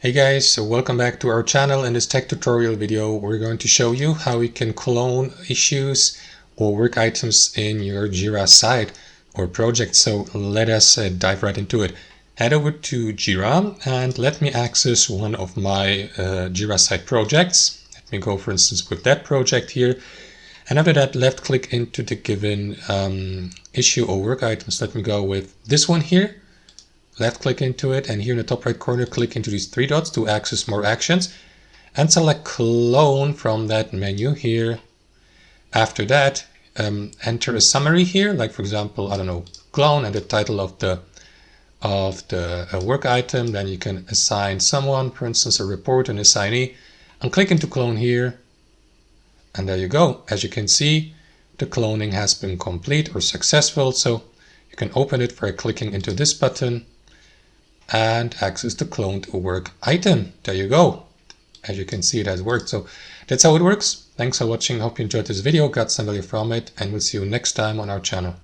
Hey guys, so welcome back to our channel. In this tech tutorial video, we're going to show you how you can clone issues or work items in your Jira site or project. So let us dive right into it. Head over to Jira and let me access one of my Jira site projects. Let me go, for instance, with that project here. And after that, left click into the given issue or work items. Let me go with this one here. Left click into it, and here in the top right corner click into these three dots to access more actions and select clone from that menu here. After that, enter a summary here, like for example, I don't know, clone and the title of the work item. Then you can assign someone, for instance a report, an assignee, and click into clone here, and there you go. As you can see, the cloning has been complete or successful. So you can open it by clicking into this button and access the cloned work item. There you go. As you can see, it has worked. So that's how it works. Thanks for watching. Hope you enjoyed this video, got some value from it, and we'll see you next time on our channel.